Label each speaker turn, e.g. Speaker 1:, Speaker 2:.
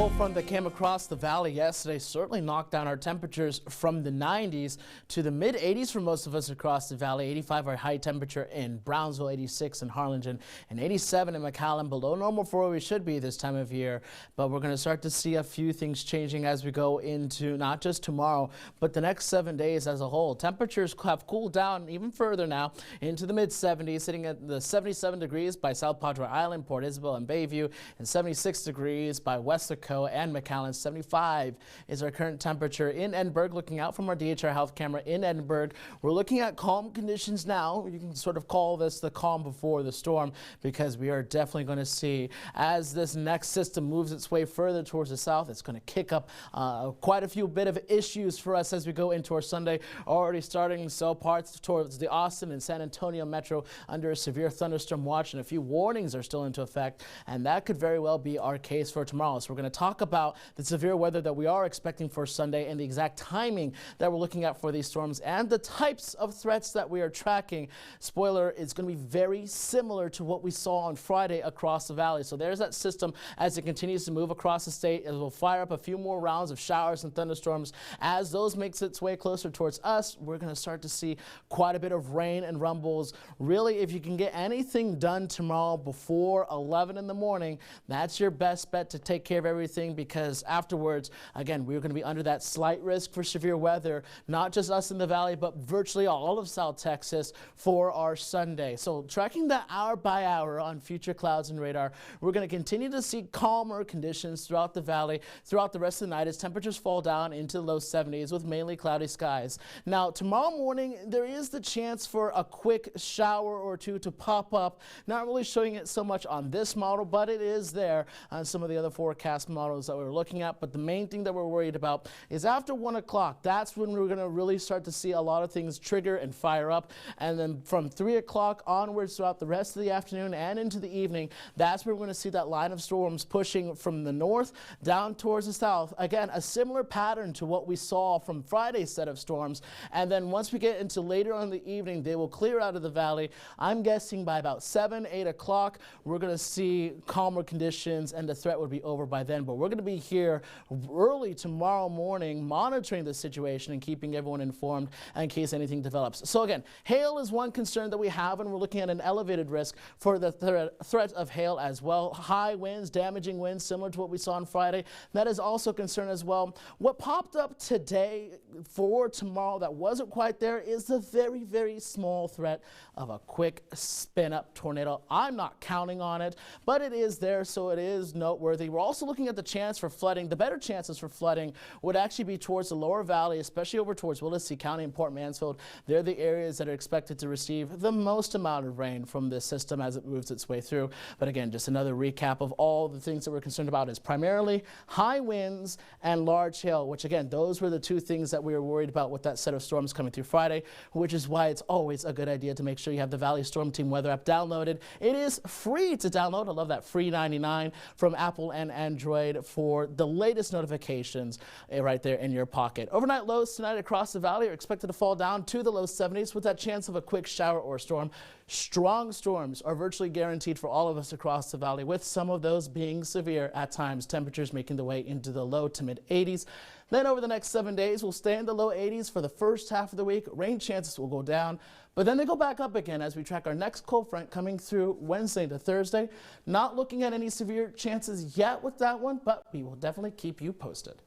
Speaker 1: cold front that came across the valley yesterday certainly knocked down our temperatures from the 90s to the mid 80s for most of us across the valley. 85 our high temperature in Brownsville, 86 in Harlingen, and 87 in McAllen, below normal for where we should be this time of year. But we're going to start to see a few things changing as we go into not just tomorrow, but the next 7 days as a whole. Temperatures have cooled down even further now into the mid 70s, sitting at the 77 degrees by South Padre Island, Port Isabel, and Bayview, and 76 degrees by Weslaco and McAllen. 75 is our current temperature in Edinburg. Looking out from our DHR health camera in Edinburg, we're looking at calm conditions now. You can sort of call this the calm before the storm, because we are definitely going to see, as this next system moves its way further towards the south, it's going to kick up quite a few bit of issues for us as we go into our Sunday. Already starting so parts towards the Austin and San Antonio metro under a severe thunderstorm watch, and a few warnings are still into effect, and that could very well be our case for tomorrow. So we're going to talk about the severe weather that we are expecting for Sunday and the exact timing that we're looking at for these storms and the types of threats that we are tracking. Spoiler, it's going to be very similar to what we saw on Friday across the valley. So there's that system as it continues to move across the state. It will fire up a few more rounds of showers and thunderstorms. As those makes its way closer towards us, we're going to start to see quite a bit of rain and rumbles. Really, if you can get anything done tomorrow before 11 in the morning, that's your best bet to take care of everything, because afterwards, again, we're going to be under that slight risk for severe weather, not just us in the valley, but virtually all of South Texas for our Sunday. So tracking that hour by hour on future clouds and radar, we're going to continue to see calmer conditions throughout the valley throughout the rest of the night as temperatures fall down into the low 70s with mainly cloudy skies. Now, tomorrow morning, there is the chance for a quick shower or two to pop up. Not really showing it so much on this model, but it is there on some of the other forecast models that we're looking at. But the main thing that we're worried about is after 1 o'clock. That's when we're going to really start to see a lot of things trigger and fire up. And then from 3 o'clock onwards throughout the rest of the afternoon and into the evening, that's where we're going to see that line of storms pushing from the north down towards the south. Again, a similar pattern to what we saw from Friday's set of storms. And then once we get into later on in the evening, they will clear out of the valley. I'm guessing by about 7, 8 o'clock, we're going to see calmer conditions and the threat would be over by then. But we're going to be here early tomorrow morning monitoring the situation and keeping everyone informed in case anything develops. So again, hail is one concern that we have, and we're looking at an elevated risk for the threat of hail as well. High winds, damaging winds, similar to what we saw on Friday. That is also a concern as well. What popped up today for tomorrow that wasn't quite there is the very, very small threat of a quick spin-up tornado. I'm not counting on it, but it is there, so it is noteworthy. We're also looking at the chance for flooding. The better chances for flooding would actually be towards the lower valley, especially over towards Willacy County and Port Mansfield. They're the areas that are expected to receive the most amount of rain from this system as it moves its way through. But again, just another recap of all the things that we're concerned about is primarily high winds and large hail, which again, those were the two things that we were worried about with that set of storms coming through Friday, which is why it's always a good idea to make sure you have the Valley Storm Team weather app downloaded. It is free to download. I love that, free 99 from Apple and Android for the latest notifications right there in your pocket. Overnight lows tonight across the valley are expected to fall down to the low 70s with that chance of a quick shower or storm. Strong storms are virtually guaranteed for all of us across the valley, with some of those being severe at times. Temperatures making the way into the low to mid 80s. Then over the next 7 days, we'll stay in the low 80s for the first half of the week. Rain chances will go down, but then they go back up again as we track our next cold front coming through Wednesday to Thursday. Not looking at any severe chances yet with that one, but we will definitely keep you posted.